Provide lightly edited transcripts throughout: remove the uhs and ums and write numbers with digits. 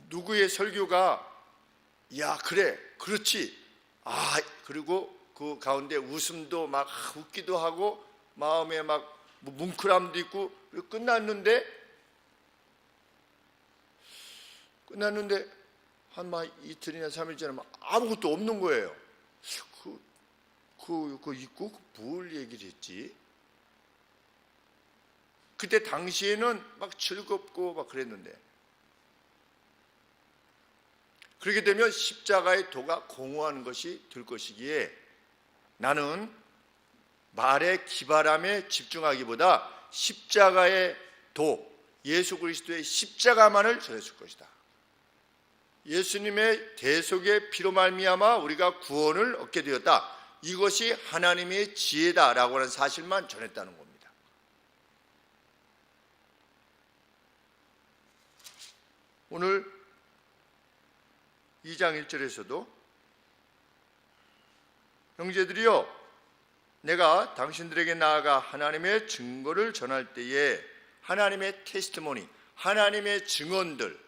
누구의 설교가 야 그래 그렇지 그리고 그 가운데 웃음도 막 웃기도 하고 마음에 막 뭉클함도 있고 끝났는데 한 이틀이나 3일 지나면 아무것도 없는 거예요. 그거 있고 뭘 얘기를 했지? 그때 당시에는 막 즐겁고 막 그랬는데, 그렇게 되면 십자가의 도가 공허한 것이 될 것이기에 나는 말의 기발함에 집중하기보다 십자가의 도, 예수 그리스도의 십자가만을 전했을 것이다. 예수님의 대속의 피로 말미암아 우리가 구원을 얻게 되었다. 이것이 하나님의 지혜다라고 하는 사실만 전했다는 겁니다. 오늘 2장 1절에서도 형제들이여 내가 당신들에게 나아가 하나님의 증거를 전할 때에 하나님의 테스티모니, 하나님의 증언들,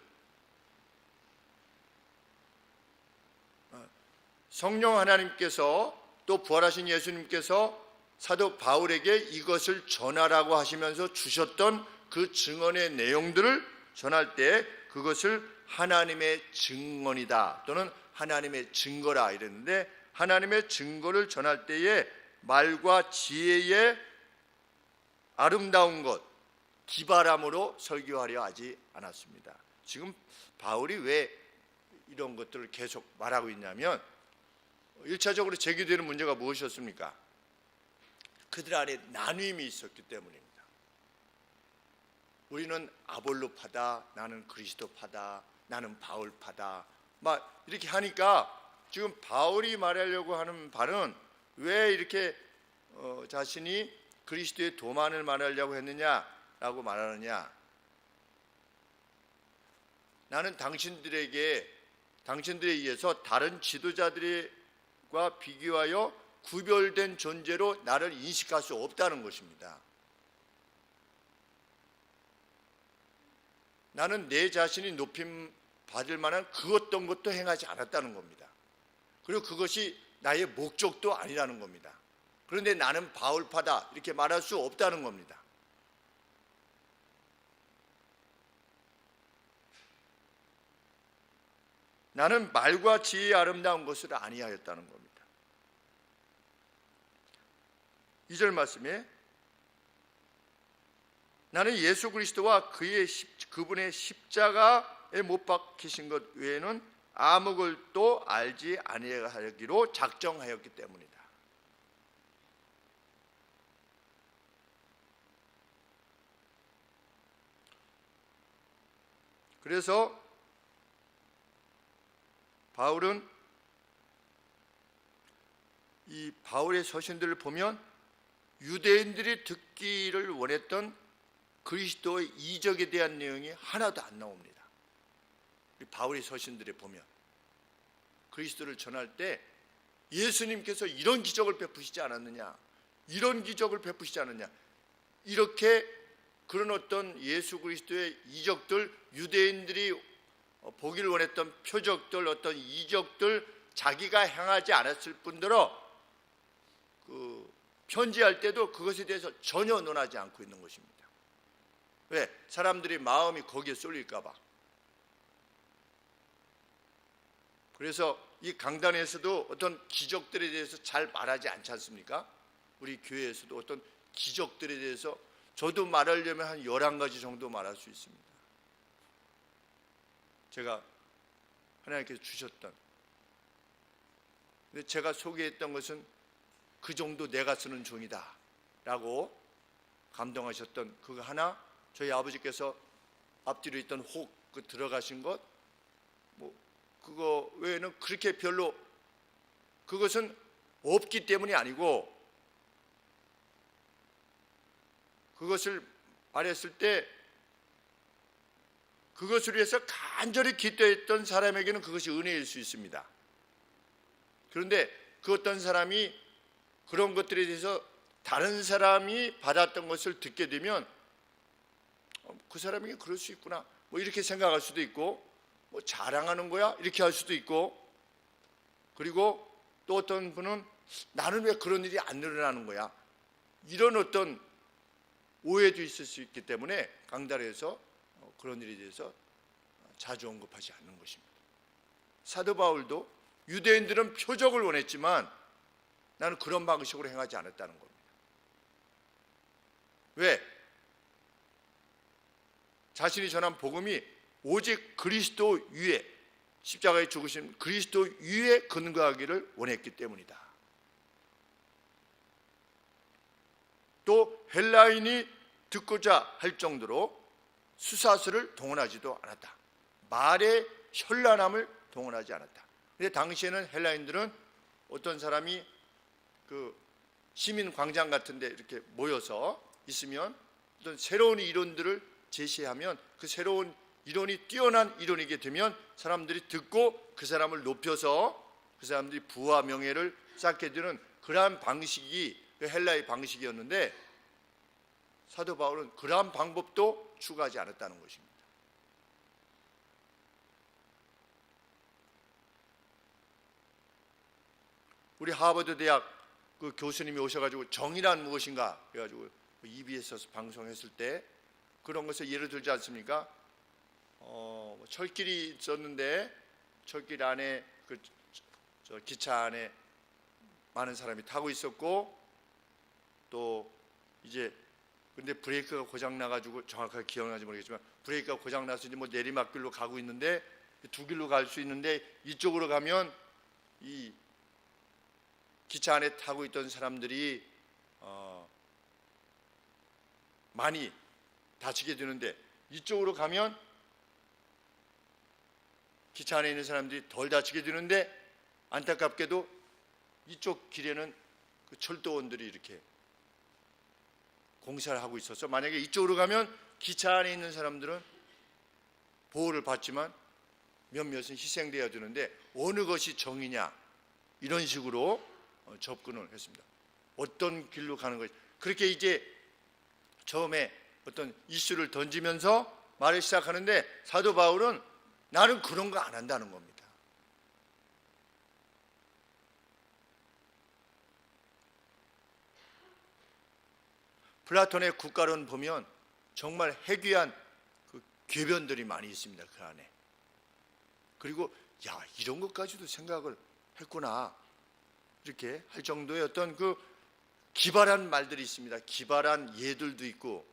성령 하나님께서 또 부활하신 예수님께서 사도 바울에게 이것을 전하라고 하시면서 주셨던 그 증언의 내용들을 전할 때 그것을 하나님의 증언이다 또는 하나님의 증거라 이랬는데, 하나님의 증거를 전할 때에 말과 지혜의 아름다운 것, 기발함으로 설교하려 하지 않았습니다. 지금 바울이 왜 이런 것들을 계속 말하고 있냐면 1차적으로 제기되는 문제가 무엇이었습니까? 그들 안에 나눔이 있었기 때문입니다. 우리는 아볼로파다, 나는 그리스도파다, 나는 바울파다 막 이렇게 하니까 지금 바울이 말하려고 하는 바는 왜 이렇게 자신이 그리스도의 도만을 말하려고 했느냐라고 말하느냐. 나는 당신들에 의해서 다른 지도자들과 비교하여 구별된 존재로 나를 인식할 수 없다는 것입니다. 나는 내 자신이 높임 받을 만한 그 어떤 것도 행하지 않았다는 겁니다. 그리고 그것이 나의 목적도 아니라는 겁니다. 그런데 나는 바울파다 이렇게 말할 수 없다는 겁니다. 나는 말과 지혜의 아름다운 것을 아니하였다는 겁니다. 2절 말씀에 나는 예수 그리스도와 그분의 십자가에 못 박히신 것 외에는 아무것도 알지 아니하기로 작정하였기 때문이다. 그래서 바울은 이 바울의 서신들을 보면 유대인들이 듣기를 원했던 그리스도의 이적에 대한 내용이 하나도 안 나옵니다. 바울의 서신들에 보면 그리스도를 전할 때 예수님께서 이런 기적을 베푸시지 않았느냐, 이런 기적을 베푸시지 않았느냐, 이렇게 그런 어떤 예수 그리스도의 이적들, 유대인들이 보기를 원했던 표적들, 어떤 이적들 자기가 행하지 않았을 뿐더러 편지할 때도 그것에 대해서 전혀 논하지 않고 있는 것입니다. 왜? 사람들이 마음이 거기에 쏠릴까 봐. 그래서 이 강단에서도 어떤 기적들에 대해서 잘 말하지 않지 않습니까? 우리 교회에서도 어떤 기적들에 대해서 저도 말하려면 한 11가지 정도 말할 수 있습니다. 제가 하나님께서 주셨던, 근데 제가 소개했던 것은 그 정도 내가 쓰는 종이다 라고 감동하셨던 그거 하나, 저희 아버지께서 앞뒤로 있던 혹 그 들어가신 것, 그거 외에는 그렇게 별로, 그것은 없기 때문이 아니고 그것을 말했을 때 그것을 위해서 간절히 기도했던 사람에게는 그것이 은혜일 수 있습니다. 그런데 그 어떤 사람이 그런 것들에 대해서 다른 사람이 받았던 것을 듣게 되면 그 사람에게 그럴 수 있구나 이렇게 생각할 수도 있고, 뭐 자랑하는 거야? 이렇게 할 수도 있고, 그리고 또 어떤 분은 나는 왜 그런 일이 안 일어나는 거야? 이런 어떤 오해도 있을 수 있기 때문에 강단에서 그런 일에 대해서 자주 언급하지 않는 것입니다. 사도 바울도 유대인들은 표적을 원했지만 나는 그런 방식으로 행하지 않았다는 겁니다. 왜? 자신이 전한 복음이 오직 그리스도 위에, 십자가에 죽으신 그리스도 위에 근거하기를 원했기 때문이다. 또 헬라인이 듣고자 할 정도로 수사스를 동원하지도 않았다. 말의 현란함을 동원하지 않았다. 근데 당시에는 헬라인들은 어떤 사람이 그 시민 광장 같은 데 이렇게 모여서 있으면 어떤 새로운 이론들을 제시하면 그 새로운 이론이 뛰어난 이론이게 되면 사람들이 듣고 그 사람을 높여서 그 사람들이 부와 명예를 쌓게 되는 그러한 방식이 그 헬라의 방식이었는데, 사도 바울은 그러한 방법도 추구하지 않았다는 것입니다. 우리 하버드 대학 그 교수님이 오셔가지고 정의란 무엇인가 해가지고 EBS에서 방송했을 때 그런 것을 예를 들지 않습니까? 철길이 있었는데 철길 안에 저 기차 안에 많은 사람이 타고 있었고, 또 이제 근데 브레이크가 고장 나가지고, 정확하게 기억나지 모르겠지만 브레이크가 고장 나서 이제 뭐 내리막길로 가고 있는데 두 길로 갈 수 있는데 이쪽으로 가면 이 기차 안에 타고 있던 사람들이 많이 다치게 되는데, 이쪽으로 가면 기차 안에 있는 사람들이 덜 다치게 되는데, 안타깝게도 이쪽 길에는 그 철도원들이 이렇게 공사를 하고 있어서 만약에 이쪽으로 가면 기차 안에 있는 사람들은 보호를 받지만 몇몇은 희생되어야 되는데 어느 것이 정의냐, 이런 식으로 접근을 했습니다. 어떤 길로 가는 것이, 그렇게 이제 처음에 어떤 이슈를 던지면서 말을 시작하는데 사도 바울은 나는 그런 거 안 한다는 겁니다. 플라톤의 국가론 보면 정말 해괴한 그 궤변들이 많이 있습니다. 그 안에. 그리고 야, 이런 것까지도 생각을 했구나, 이렇게 할 정도의 어떤 그 기발한 말들이 있습니다. 기발한 예들도 있고,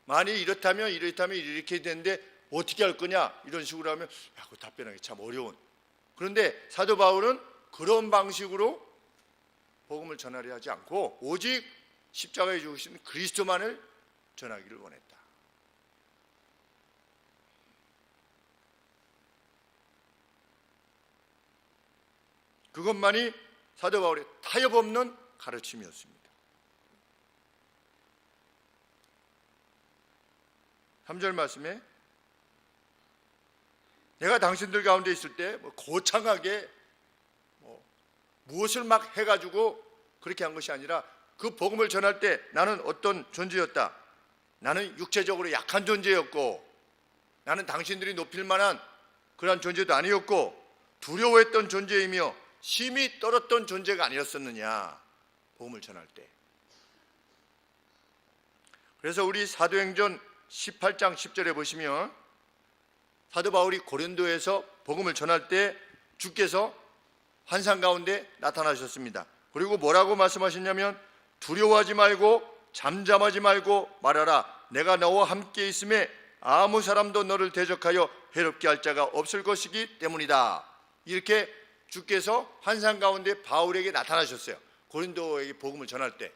만약 이렇다면 이렇게 되는데 어떻게 할 거냐, 이런 식으로 하면 야, 그 답변하기 참 어려운. 그런데 사도 바울은 그런 방식으로 복음을 전하려 하지 않고 오직 십자가에 죽으신 그리스도만을 전하기를 원했다. 그것만이 사도 바울의 타협 없는 가르침이었습니다. 3절 말씀에 내가 당신들 가운데 있을 때 거창하게 무엇을 막 해가지고 그렇게 한 것이 아니라 그 복음을 전할 때 나는 어떤 존재였다. 나는 육체적으로 약한 존재였고, 나는 당신들이 높일 만한 그러한 존재도 아니었고, 두려워했던 존재이며 심히 떨었던 존재가 아니었었느냐, 복음을 전할 때. 그래서 우리 사도행전 18장 10절에 보시면 사도 바울이 고린도에서 복음을 전할 때 주께서 환상 가운데 나타나셨습니다. 그리고 뭐라고 말씀하셨냐면 두려워하지 말고 잠잠하지 말고 말하라. 내가 너와 함께 있음에 아무 사람도 너를 대적하여 해롭게 할 자가 없을 것이기 때문이다. 이렇게 주께서 환상 가운데 바울에게 나타나셨어요. 고린도에게 복음을 전할 때.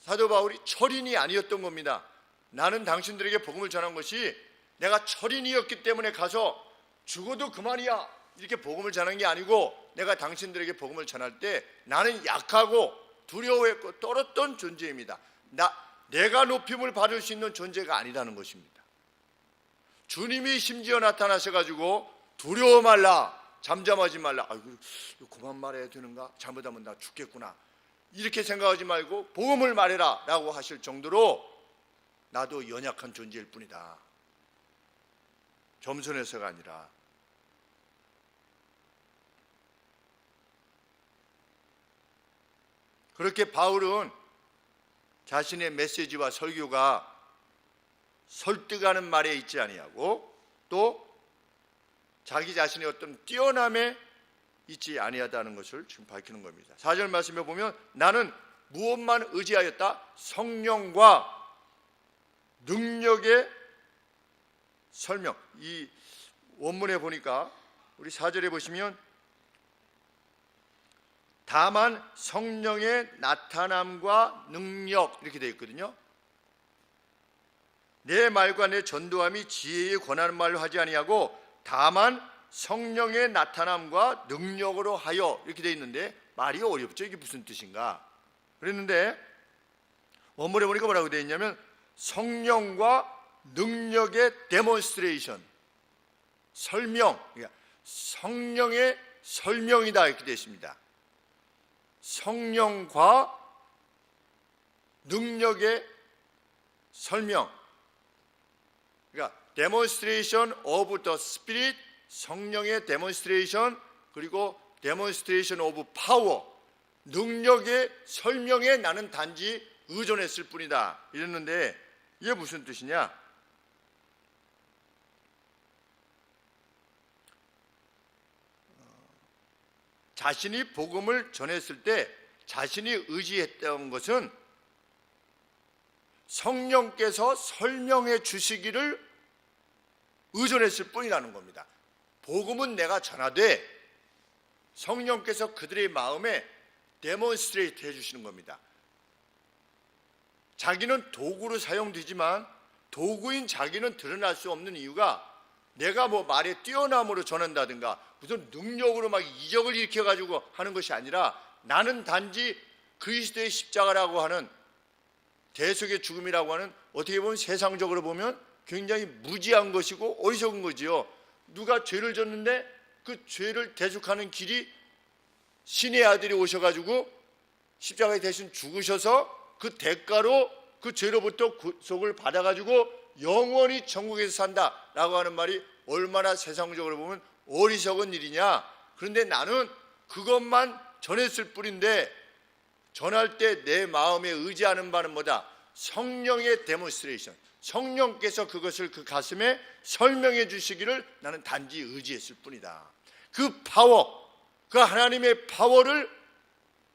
사도 바울이 철인이 아니었던 겁니다. 나는 당신들에게 복음을 전한 것이 내가 철인이었기 때문에 가서 죽어도 그만이야, 이렇게 복음을 전한 게 아니고, 내가 당신들에게 복음을 전할 때 나는 약하고 두려워했고 떨었던 존재입니다. 내가 높임을 받을 수 있는 존재가 아니라는 것입니다. 주님이 심지어 나타나셔가지고 두려워 말라, 잠잠하지 말라. 아이고, 그만 말해야 되는가? 잘못하면 나 죽겠구나, 이렇게 생각하지 말고 복음을 말해라 라고 하실 정도로 나도 연약한 존재일 뿐이다. 겸손해서가 아니라. 그렇게 바울은 자신의 메시지와 설교가 설득하는 말에 있지 아니하고 또 자기 자신의 어떤 뛰어남에 있지 아니하다는 것을 지금 밝히는 겁니다. 4절 말씀에 보면 나는 무엇만 의지하였다? 성령과 능력의 설명. 이 원문에 보니까 우리 4절에 보시면 다만 성령의 나타남과 능력 이렇게 되어 있거든요. 내 말과 내 전도함이 지혜에 권하는 말로 하지 아니하고 다만 성령의 나타남과 능력으로 하여 이렇게 되어 있는데 말이 어렵죠. 이게 무슨 뜻인가? 그랬는데 원문에 보니까 뭐라고 되어 있냐면 성령과 능력의 데몬스트레이션, 설명, 그러니까 성령의 설명이다 이렇게 되어 있습니다. 성령과 능력의 설명, 그러니까 demonstration of the Spirit, 성령의 demonstration, 그리고 demonstration of power, 능력의 설명에 나는 단지 의존했을 뿐이다 이랬는데 이게 무슨 뜻이냐? 자신이 복음을 전했을 때 자신이 의지했던 것은 성령께서 설명해 주시기를 의존했을 뿐이라는 겁니다. 복음은 내가 전하되 성령께서 그들의 마음에 데몬스트레이트 해주시는 겁니다. 자기는 도구로 사용되지만 도구인 자기는 드러날 수 없는 이유가 내가 뭐 말에 뛰어남으로 전한다든가 무슨 능력으로 막 이적을 일으켜가지고 하는 것이 아니라 나는 단지 그리스도의 십자가라고 하는 대속의 죽음이라고 하는 어떻게 보면 세상적으로 보면 굉장히 무지한 것이고 어리석은 거지요. 누가 죄를 졌는데 그 죄를 대속하는 길이 신의 아들이 오셔가지고 십자가에 대신 죽으셔서 그 대가로 그 죄로부터 구속을 받아가지고 영원히 천국에서 산다라고 하는 말이 얼마나 세상적으로 보면 어리석은 일이냐. 그런데 나는 그것만 전했을 뿐인데 전할 때 내 마음에 의지하는 바는 뭐다? 성령의 데몬스트레이션, 성령께서 그것을 그 가슴에 설명해 주시기를 나는 단지 의지했을 뿐이다. 그 파워, 그 하나님의 파워를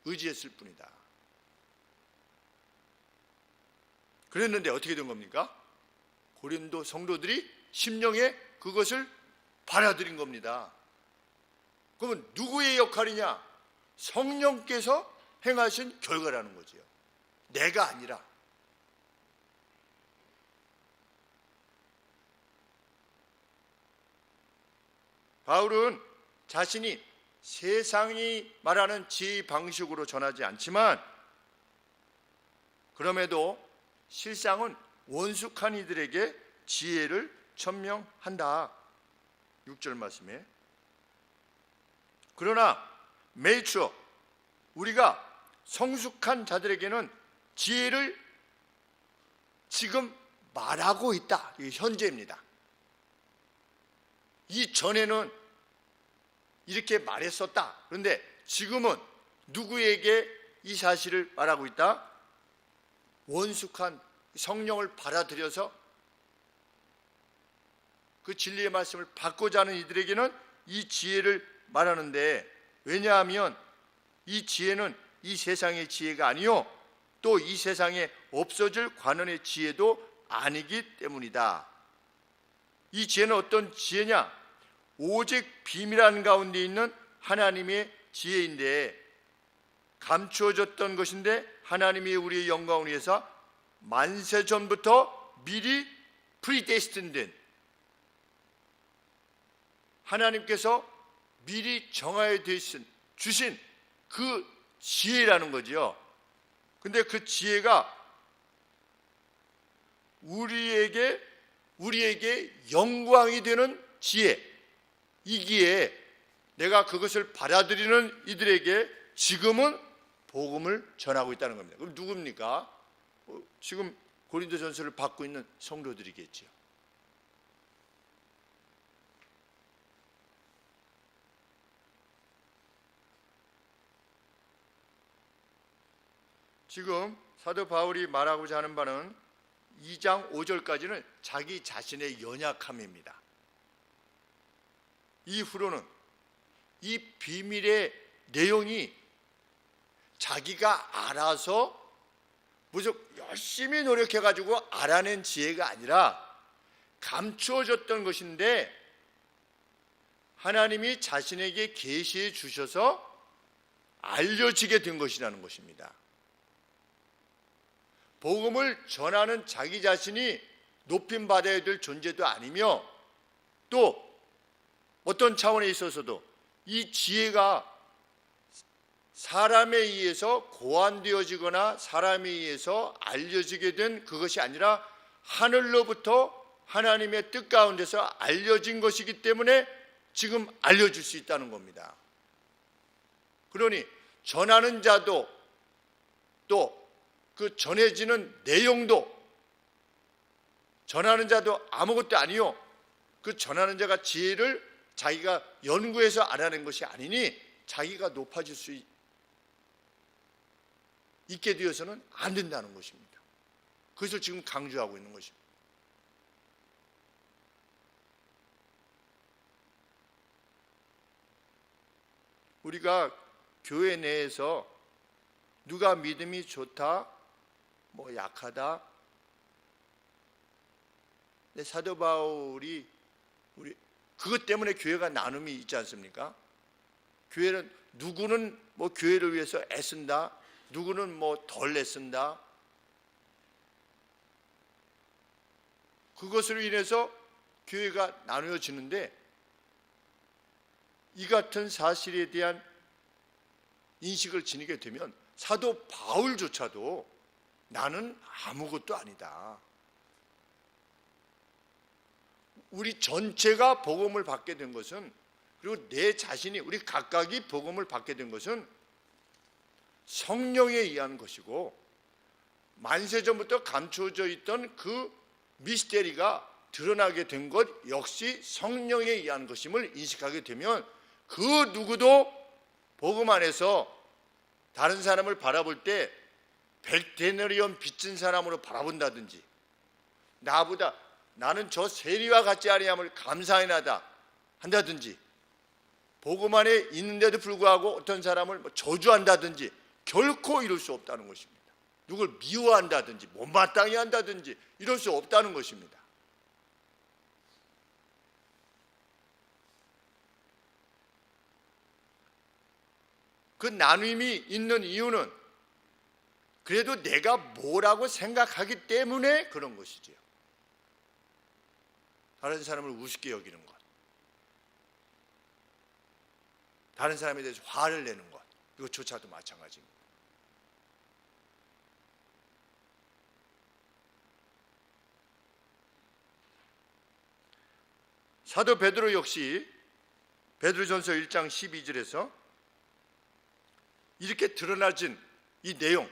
의지했을 뿐이다. 그랬는데 어떻게 된 겁니까? 고린도 성도들이 심령에 그것을 받아들인 겁니다. 그러면 누구의 역할이냐? 성령께서 행하신 결과라는 거지요. 내가 아니라. 바울은 자신이 세상이 말하는 지혜 방식으로 전하지 않지만 그럼에도 실상은 원숙한 이들에게 지혜를 천명한다. 6절 말씀에 그러나 메이추어 우리가 성숙한 자들에게는 지혜를 지금 말하고 있다. 이게 현재입니다. 이전에는 이렇게 말했었다. 그런데 지금은 누구에게 이 사실을 말하고 있다? 원숙한 성령을 받아들여서 그 진리의 말씀을 받고자 하는 이들에게는 이 지혜를 말하는데 왜냐하면 이 지혜는 이 세상의 지혜가 아니요 또 이 세상에 없어질 관원의 지혜도 아니기 때문이다. 이 지혜는 어떤 지혜냐? 오직 비밀한 가운데 있는 하나님의 지혜인데 감추어졌던 것인데 하나님이 우리의 영광을 위해서 만세 전부터 미리 프리데스틴된 하나님께서 미리 정하여 주신 그 지혜라는 거지요. 근데 그 지혜가 우리에게 영광이 되는 지혜이기에 내가 그것을 받아들이는 이들에게 지금은 복음을 전하고 있다는 겁니다. 그럼 누굽니까? 지금 고린도전서를 받고 있는 성도들이겠죠. 지금 사도 바울이 말하고자 하는 바는 2장 5절까지는 자기 자신의 연약함입니다. 이후로는 이 비밀의 내용이 자기가 알아서 무슨 열심히 노력해가지고 알아낸 지혜가 아니라 감추어졌던 것인데 하나님이 자신에게 계시해 주셔서 알려지게 된 것이라는 것입니다. 복음을 전하는 자기 자신이 높임받아야 될 존재도 아니며 또 어떤 차원에 있어서도 이 지혜가 사람에 의해서 고안되어지거나 사람에 의해서 알려지게 된 그것이 아니라 하늘로부터 하나님의 뜻 가운데서 알려진 것이기 때문에 지금 알려줄 수 있다는 겁니다. 그러니 전하는 자도 또 그 전해지는 내용도 전하는 자도 아무것도 아니요 그 전하는 자가 지혜를 자기가 연구해서 알아낸 것이 아니니 자기가 높아질 수 있게 되어서는 안 된다는 것입니다. 그것을 지금 강조하고 있는 것입니다. 우리가 교회 내에서 누가 믿음이 좋다, 뭐 약하다. 근데 사도 바울이 우리 그것 때문에 교회가 나눔이 있지 않습니까? 교회는 누구는 뭐 교회를 위해서 애쓴다, 누구는 뭐 덜 애쓴다. 그것으로 인해서 교회가 나누어지는데 이 같은 사실에 대한 인식을 지니게 되면 사도 바울조차도 나는 아무것도 아니다. 우리 전체가 복음을 받게 된 것은 그리고 내 자신이 우리 각각이 복음을 받게 된 것은 성령에 의한 것이고 만세전부터 감추어져 있던 그 미스테리가 드러나게 된 것 역시 성령에 의한 것임을 인식하게 되면 그 누구도 복음 안에서 다른 사람을 바라볼 때 100데나리온 빚진 사람으로 바라본다든지 나보다 나는 저 세리와 같지 아니함을 감사해나다 한다든지 복음 안에 있는데도 불구하고 어떤 사람을 저주한다든지 결코 이룰 수 없다는 것입니다. 누굴 미워한다든지 못마땅히 한다든지 이럴 수 없다는 것입니다. 그 나눔이 있는 이유는 그래도 내가 뭐라고 생각하기 때문에 그런 것이지요. 다른 사람을 우습게 여기는 것, 다른 사람에 대해서 화를 내는 것, 이것조차도 마찬가지입니다. 사도 베드로 역시 베드로전서 1장 12절에서 이렇게 드러나진 이 내용,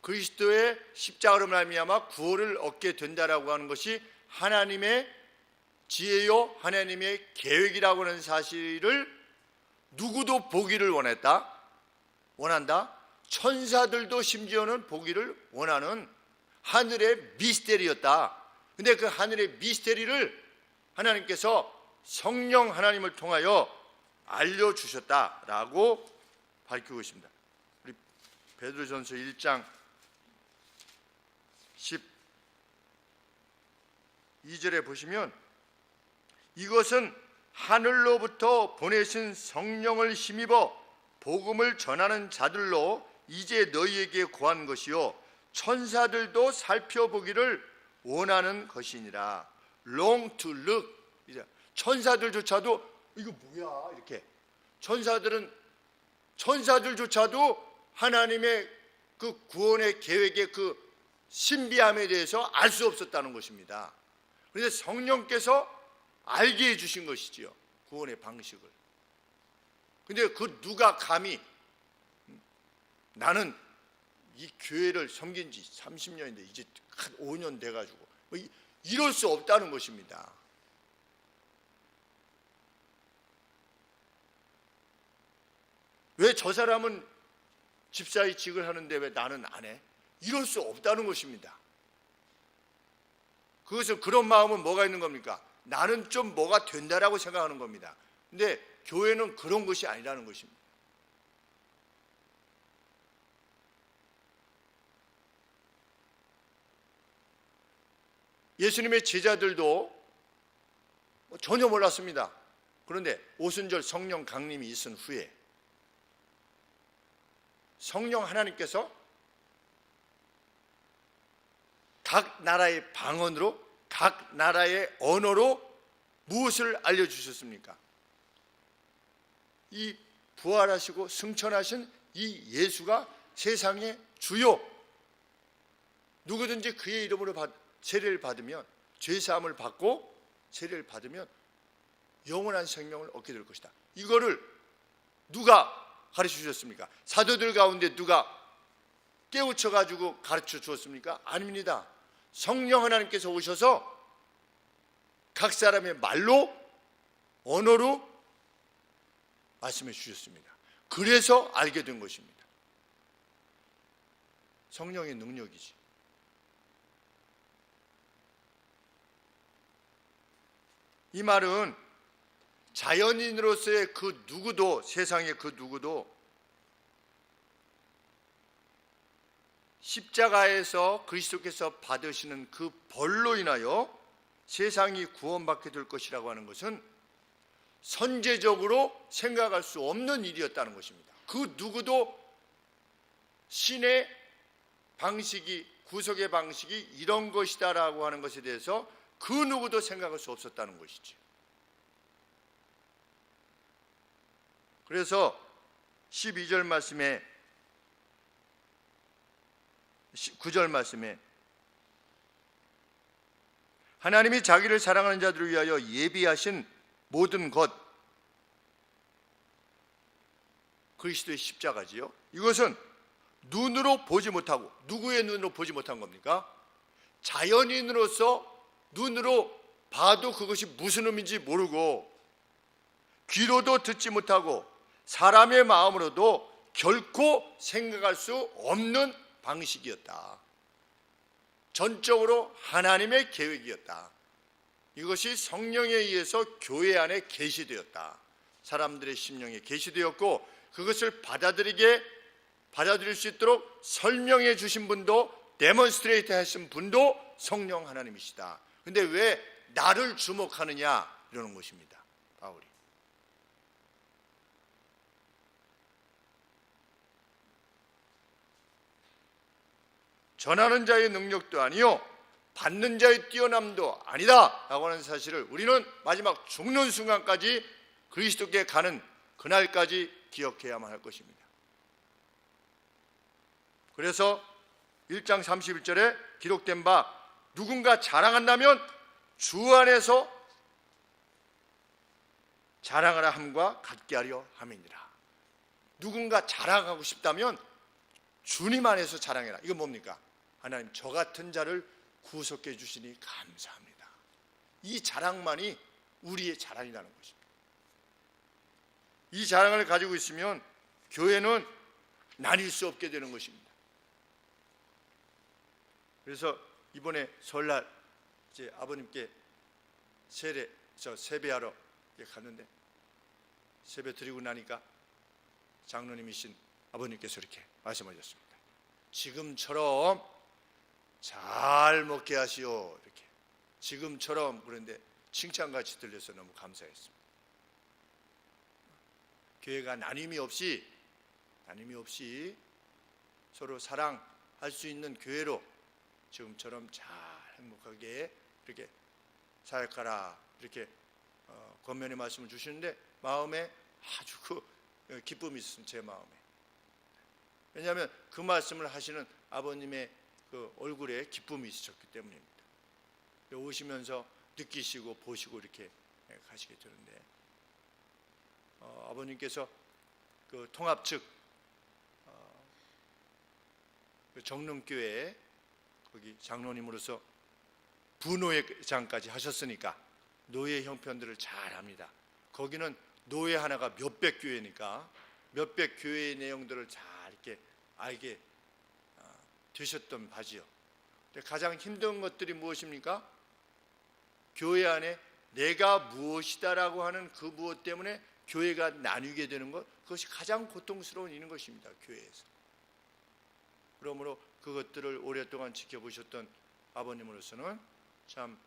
그리스도의 십자가로 말미암아 구원을 얻게 된다라고 하는 것이 하나님의 지혜요 하나님의 계획이라고 하는 사실을 누구도 보기를 원한다. 천사들도 심지어는 보기를 원하는 하늘의 미스테리였다. 근데 그 하늘의 미스테리를 하나님께서 성령 하나님을 통하여 알려주셨다라고 밝히고 있습니다. 우리 베드로전서 1장 12절에 보시면 이것은 하늘로부터 보내신 성령을 힘입어 복음을 전하는 자들로 이제 너희에게 구한 것이요 천사들도 살펴보기를 원하는 것이니라. long to look. 천사들조차도 이거 뭐야 이렇게 천사들조차도 하나님의 그 구원의 계획의 그 신비함에 대해서 알 수 없었다는 것입니다. 그런데 성령께서 알게 해주신 것이지요, 구원의 방식을. 근데 그 누가 감히 나는 이 교회를 섬긴 지 30년인데 이제 한 5년 돼가지고 이럴 수 없다는 것입니다. 왜 저 사람은 집사직을 하는데 왜 나는 안 해? 이럴 수 없다는 것입니다. 그것은 그런 마음은 뭐가 있는 겁니까? 나는 좀 뭐가 된다라고 생각하는 겁니다. 근데 교회는 그런 것이 아니라는 것입니다. 예수님의 제자들도 전혀 몰랐습니다. 그런데 오순절 성령 강림이 있은 후에 성령 하나님께서 각 나라의 방언으로, 각 나라의 언어로 무엇을 알려주셨습니까? 이 부활하시고 승천하신 이 예수가 세상의 주요, 누구든지 그의 이름으로 세례를 받으면, 죄사함을 받고 세례를 받으면 영원한 생명을 얻게 될 것이다. 이거를 누가 가르쳐 주셨습니까? 사도들 가운데 누가 깨우쳐 가지고 가르쳐 주었습니까? 아닙니다. 성령 하나님께서 오셔서 각 사람의 말로, 언어로 말씀해 주셨습니다. 그래서 알게 된 것입니다. 성령의 능력이지. 이 말은 자연인으로서의 그 누구도, 세상의 그 누구도 십자가에서 그리스도께서 받으시는 그 벌로 인하여 세상이 구원받게 될 것이라고 하는 것은 선제적으로 생각할 수 없는 일이었다는 것입니다. 그 누구도 신의 방식이, 구속의 방식이 이런 것이다라고 하는 것에 대해서 그 누구도 생각할 수 없었다는 것이죠. 그래서 12절 말씀에, 9절 말씀에 하나님이 자기를 사랑하는 자들을 위하여 예비하신 모든 것, 그리스도의 십자가지요. 이것은 눈으로 보지 못하고, 누구의 눈으로 보지 못한 겁니까? 자연인으로서 눈으로 봐도 그것이 무슨 의미인지 모르고, 귀로도 듣지 못하고, 사람의 마음으로도 결코 생각할 수 없는 방식이었다. 전적으로 하나님의 계획이었다. 이것이 성령에 의해서 교회 안에 계시되었다. 사람들의 심령에 계시되었고, 그것을 받아들일 수 있도록 설명해 주신 분도, 데몬스트레이트 하신 분도 성령 하나님이시다. 근데 왜 나를 주목하느냐 이러는 것입니다. 바울이. 전하는 자의 능력도 아니요 받는 자의 뛰어남도 아니다 라고 하는 사실을 우리는 마지막 죽는 순간까지 그리스도께 가는 그날까지 기억해야만 할 것입니다. 그래서 1장 31절에 기록된 바 누군가 자랑한다면 주 안에서 자랑하라 함과 같게 하려 함이니라. 누군가 자랑하고 싶다면 주님 안에서 자랑해라. 이건 뭡니까? 하나님, 저 같은 자를 구속해 주시니 감사합니다. 이 자랑만이 우리의 자랑이라는 것입니다. 이 자랑을 가지고 있으면 교회는 나뉠 수 없게 되는 것입니다. 그래서 이번에 설날 이제 아버님께 세배하러 갔는데, 세배 드리고 나니까 장로님이신 아버님께서 이렇게 말씀하셨습니다. 지금처럼 잘 먹게 하시오. 이렇게 지금처럼. 그런데 칭찬같이 들려서 너무 감사했습니다. 교회가 나눔이 없이 서로 사랑할 수 있는 교회로 지금처럼 잘 행복하게 이렇게 사역하라, 이렇게 권면의 말씀을 주시는데 마음에 아주 그 기쁨이 있습니다. 제 마음에. 왜냐하면 그 말씀을 하시는 아버님의 그 얼굴에 기쁨이 있으셨기 때문입니다. 오시면서 느끼시고 보시고 이렇게 가시게 되는데, 아버님께서 그 통합 측 그 정릉교회 거기 장로님으로서 부노회장까지 하셨으니까 노예 형편들을 잘 압니다. 거기는 노예 하나가 몇백 교회니까 몇백 교회의 내용들을 잘 이렇게 알게 되셨던 바지요. 가장 힘든 것들이 무엇입니까? 교회 안에 내가 무엇이다라고 하는 그 무엇 때문에 교회가 나뉘게 되는 것, 그것이 가장 고통스러운 일인 것입니다. 교회에서. 그러므로 그것들을 오랫동안 지켜보셨던 아버님으로서는 참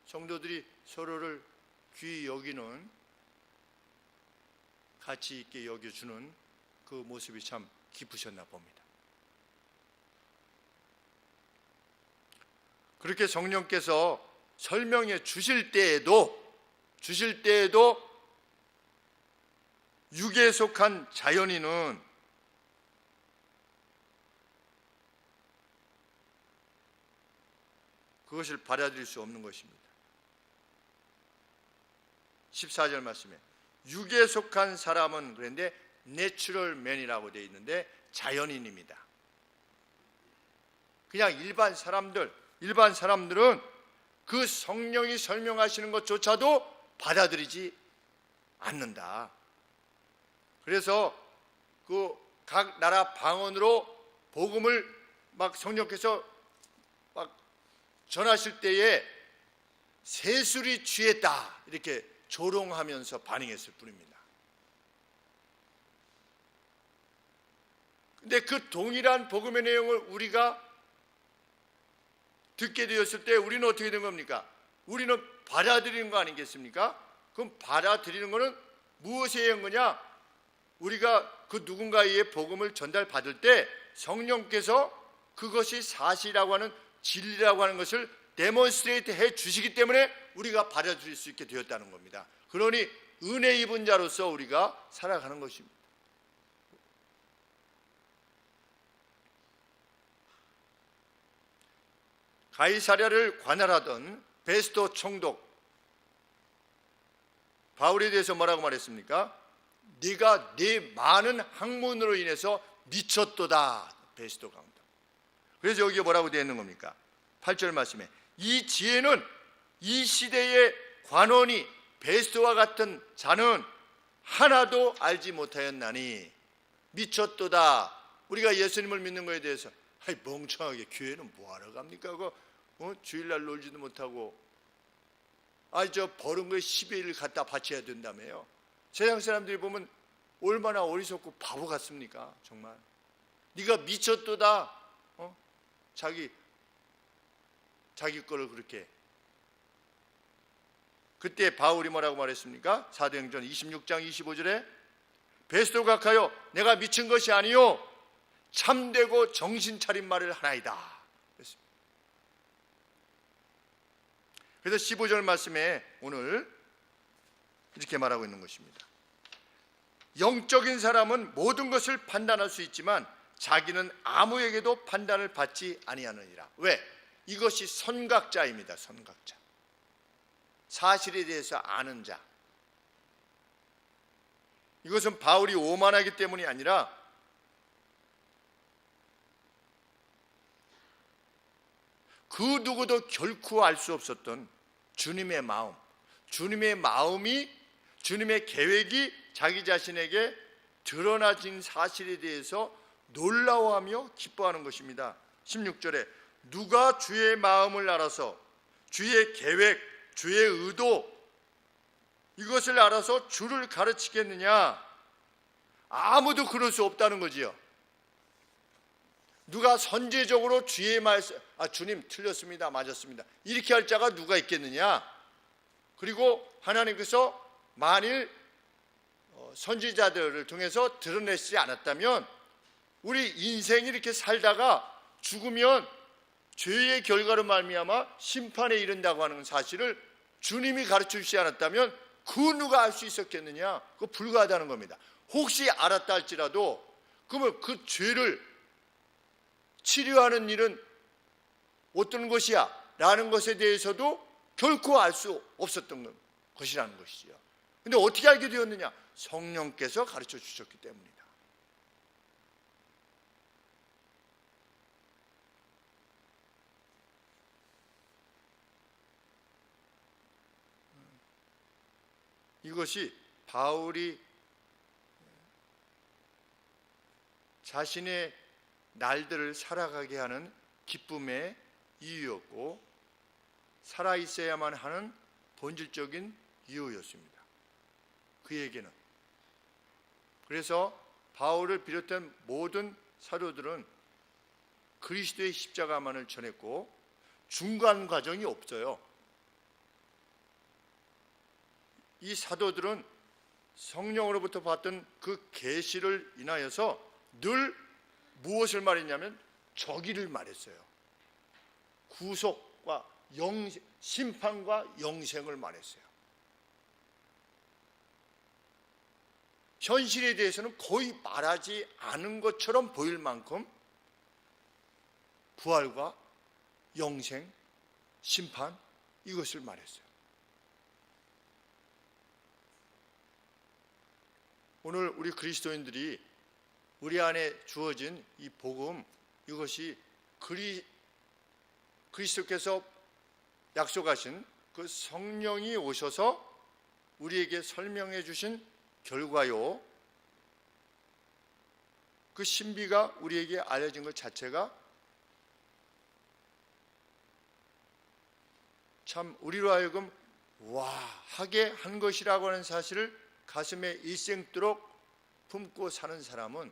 성도들이 서로를 귀히 여기는, 가치 있게 여겨주는 그 모습이 참 기쁘셨나 봅니다. 그렇게 성령께서 설명해 주실 때에도 육에 속한 자연인은 그것을 받아들일 수 없는 것입니다. 14절 말씀에 육에 속한 사람은 그런데 내추럴 맨이라고 되어 있는데 자연인입니다. 그냥 일반 사람들은 그 성령이 설명하시는 것조차도 받아들이지 않는다. 그래서 그 각 나라 방언으로 복음을 막 성령께서 막 전하실 때에 세술이 취했다 이렇게 조롱하면서 반응했을 뿐입니다. 근데 그 동일한 복음의 내용을 우리가 듣게 되었을 때 우리는 어떻게 된 겁니까? 우리는 받아들이는 거 아니겠습니까? 그럼 받아들이는 거는 무엇에 의한 거냐? 우리가 그 누군가의 복음을 전달받을 때 성령께서 그것이 사실이라고 하는 진리라고 하는 것을 데몬스트레이트 해 주시기 때문에 우리가 받아들일 수 있게 되었다는 겁니다. 그러니 은혜 입은 자로서 우리가 살아가는 것입니다. 가이사랴를 관할하던 베스도 총독 바울에 대해서 뭐라고 말했습니까? 네가 네 많은 학문으로 인해서 미쳤도다. 베스도 강도. 그래서 여기에 뭐라고 되어 있는 겁니까? 8절 말씀에 이 지혜는 이 시대의 관원이 베스도와 같은 자는 하나도 알지 못하였나니 미쳤도다. 우리가 예수님을 믿는 것에 대해서 아이 멍청하게 교회는 뭐하러 갑니까? 주일날 놀지도 못하고 저 버는 거에 10의 1을 갖다 바쳐야 된다며요. 세상 사람들이 보면 얼마나 어리석고 바보 같습니까? 정말 네가 미쳤도다. 자기 거를 그렇게. 그때 바울이 뭐라고 말했습니까? 사도행전 26장 25절에 베스도 각하여 내가 미친 것이 아니요 참되고 정신 차린 말을 하나이다. 그래서 15절 말씀에 오늘 이렇게 말하고 있는 것입니다. 영적인 사람은 모든 것을 판단할 수 있지만 자기는 아무에게도 판단을 받지 아니하느니라. 왜? 이것이 선각자입니다. 선각자. 사실에 대해서 아는 자. 이것은 바울이 오만하기 때문이 아니라 그 누구도 결코 알 수 없었던 주님의 마음, 주님의 마음이, 주님의 계획이 자기 자신에게 드러나진 사실에 대해서 놀라워하며 기뻐하는 것입니다. 16절에 누가 주의 마음을 알아서 주의 계획, 주의 의도 이것을 알아서 주를 가르치겠느냐? 아무도 그럴 수 없다는 거지요. 누가 선제적으로 주의 말씀, 주님 틀렸습니다, 맞았습니다 이렇게 할 자가 누가 있겠느냐? 그리고 하나님께서 만일 선지자들을 통해서 드러내시지 않았다면 우리 인생이 이렇게 살다가 죽으면 죄의 결과로 말미암아 심판에 이른다고 하는 사실을 주님이 가르쳐 주시지 않았다면 그 누가 알 수 있었겠느냐? 그거 불가하다는 겁니다. 혹시 알았다 할지라도 그러면 그 죄를 치료하는 일은 어떤 것이야? 라는 것에 대해서도 결코 알 수 없었던 것이라는 것이죠. 근데 어떻게 알게 되었느냐? 성령께서 가르쳐 주셨기 때문이다. 이것이 바울이 자신의 날들을 살아가게 하는 기쁨의 이유였고 살아있어야만 하는 본질적인 이유였습니다. 그에게는. 그래서 바울을 비롯한 모든 사도들은 그리스도의 십자가만을 전했고 중간 과정이 없어요. 이 사도들은 성령으로부터 받던 그 계시를 인하여서 늘 무엇을 말했냐면 저기를 말했어요. 구속과 심판과 영생을 말했어요. 현실에 대해서는 거의 말하지 않은 것처럼 보일 만큼 부활과 영생, 심판 이것을 말했어요. 오늘 우리 그리스도인들이 우리 안에 주어진 이 복음, 이것이 그리스도께서 약속하신 그 성령이 오셔서 우리에게 설명해 주신 결과요. 그 신비가 우리에게 알려진 것 자체가 참 우리로 하여금 와 하게 한 것이라고 하는 사실을 가슴에 일생도록 품고 사는 사람은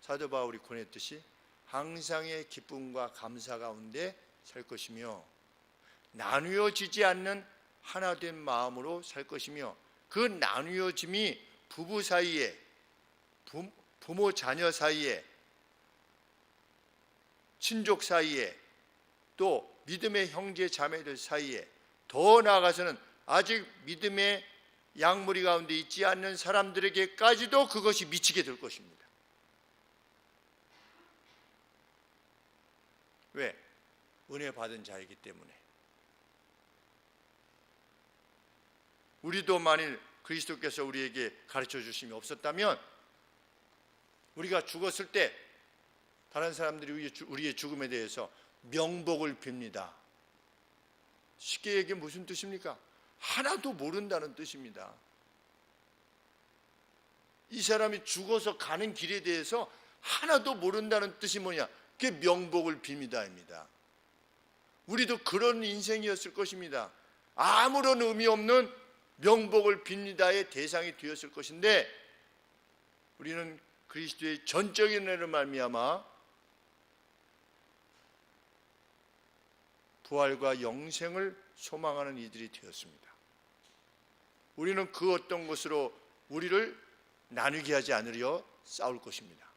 사도 바울이 권했듯이 항상의 기쁨과 감사 가운데 살 것이며 나누어지지 않는 하나된 마음으로 살 것이며 그 나누어짐이 부부 사이에 부모 자녀 사이에 친족 사이에 또 믿음의 형제 자매들 사이에 더 나아가서는 아직 믿음의 양무리 가운데 있지 않는 사람들에게까지도 그것이 미치게 될 것입니다. 왜? 은혜 받은 자이기 때문에. 우리도 만일 그리스도께서 우리에게 가르쳐 주심이 없었다면 우리가 죽었을 때 다른 사람들이 우리의 죽음에 대해서 명복을 빕니다. 쉽게 얘기해 무슨 뜻입니까? 하나도 모른다는 뜻입니다. 이 사람이 죽어서 가는 길에 대해서 하나도 모른다는 뜻이 뭐냐? 그게 명복을 빕니다입니다. 우리도 그런 인생이었을 것입니다. 아무런 의미 없는 명복을 빕니다의 대상이 되었을 것인데 우리는 그리스도의 전적인 은혜로 말미암아 부활과 영생을 소망하는 이들이 되었습니다. 우리는 그 어떤 것으로 우리를 나누게 하지 않으려 싸울 것입니다.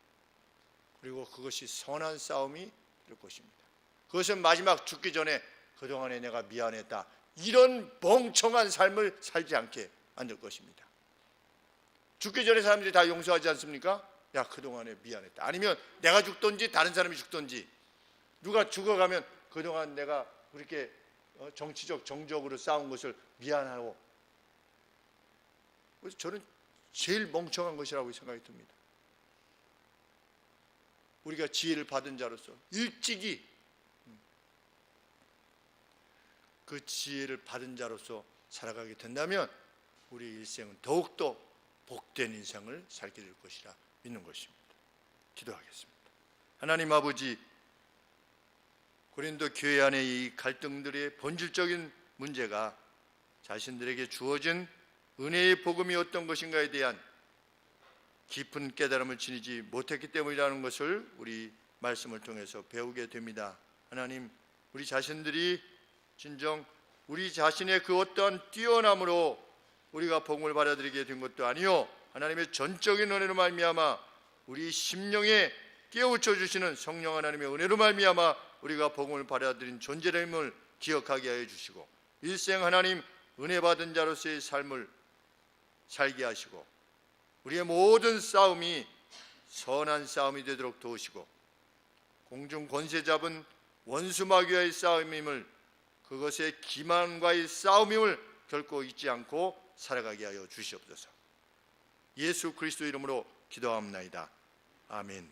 그리고 그것이 선한 싸움이 될 것입니다. 그것은 마지막 죽기 전에 그동안에 내가 미안했다 이런 멍청한 삶을 살지 않게 만들 것입니다. 죽기 전에 사람들이 다 용서하지 않습니까? 야 그동안에 미안했다. 아니면 내가 죽든지 다른 사람이 죽든지 누가 죽어가면 그동안 내가 그렇게 정치적 정적으로 싸운 것을 미안하고 그래서 저는 제일 멍청한 것이라고 생각이 듭니다. 우리가 지혜를 받은 자로서 일찍이 그 지혜를 받은 자로서 살아가게 된다면 우리 일생은 더욱더 복된 인생을 살게 될 것이라 믿는 것입니다. 기도하겠습니다. 하나님 아버지, 고린도 교회 안의 이 갈등들의 본질적인 문제가 자신들에게 주어진 은혜의 복음이 어떤 것인가에 대한 깊은 깨달음을 지니지 못했기 때문이라는 것을 우리 말씀을 통해서 배우게 됩니다. 하나님, 우리 자신들이 진정 우리 자신의 그 어떠한 뛰어남으로 우리가 복음을 받아들이게 된 것도 아니요 하나님의 전적인 은혜로 말미암아 우리 심령에 깨우쳐 주시는 성령 하나님의 은혜로 말미암아 우리가 복음을 받아들인 존재됨을 기억하게 하여 주시고 일생 하나님 은혜 받은 자로서의 삶을 살게 하시고 우리의 모든 싸움이 선한 싸움이 되도록 도우시고 공중 권세 잡은 원수 마귀와의 싸움임을 그것의 기만과의 싸움임을 결코 잊지 않고 살아가게 하여 주시옵소서. 예수 그리스도 이름으로 기도합나이다. 아멘.